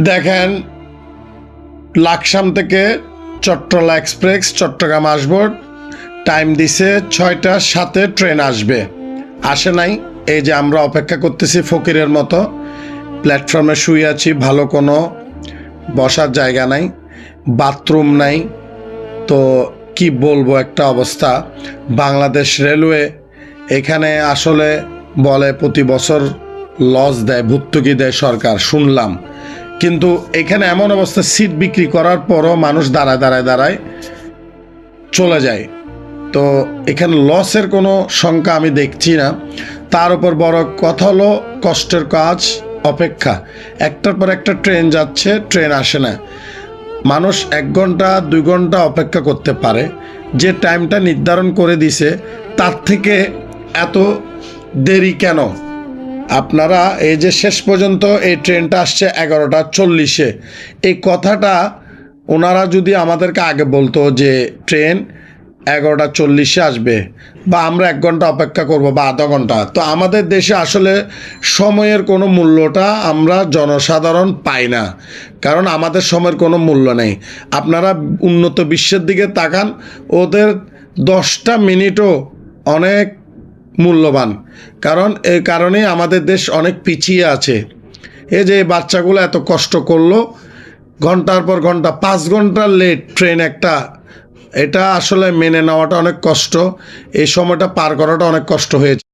দেখেন, লাকসাম থেকে চট্টলা এক্সপ্রেস চট্টগ্রাম আসবো, টাইম দিছে 6টার সাথে ট্রেন আসবে, আসে নাই। এই যে আমরা অপেক্ষা করতেছি ফকিরের মতো, প্ল্যাটফর্মে শুয়ে আছি, ভালো কোনো বসার জায়গা নাই, বাথরুম নাই। তো কি বলবো, একটা অবস্থা। বাংলাদেশ রেলওয়ে এখানে আসলে বলে প্রতি বছর লস দেয়, ভর্তুকি দেয় সরকার, শুনলাম। কিন্তু এখানে এমন অবস্থা, সিট বিক্রি করার পরও মানুষ দাঁড়ায় চলে যায়। তো এখানে লসের কোনো সংখ্যা আমি দেখছি না। তার উপর বড় কথা হলো কষ্টের কাজ, অপেক্ষা। একটার পর একটা ট্রেন যাচ্ছে, ট্রেন আসে না। মানুষ 1 ঘন্টা 2 ঘন্টা অপেক্ষা করতে পারে, যে টাইমটা নির্ধারণ করে দিছে তার থেকে এত দেরি কেন? আপনারা এই যে শেষ পর্যন্ত এই ট্রেনটা আসছে 11টা 40-এ, এই কথাটা ওনারা যদি আমাদেরকে আগে বলতো যে ট্রেন 11টা 40-এ আসবে, বা আমরা 1 ঘন্টা অপেক্ষা করব বা আধা ঘন্টা, তো আমাদের দেশে আসলে সময়ের কোনো মূল্যটা আমরা জনসাধারণ পাই না, কারণ আমাদের সময়ের কোনো মূল্য নেই। আপনারা উন্নত বিশ্বের দিকে তাকান, ওদের 10টা মিনিটও অনেক মূল্যবান, কারণ এই কারণেই আমাদের দেশ অনেক পিছিয়ে আছে। এই যে বাচ্চাগুলো এত কষ্ট করলো, ঘন্টার পর ঘন্টা, 5 ঘন্টা লেট ট্রেন একটা, এটা আসলে মেনে নেওয়াটা অনেক কষ্ট, এই সময়টা পার করাটা অনেক কষ্ট হয়েছে।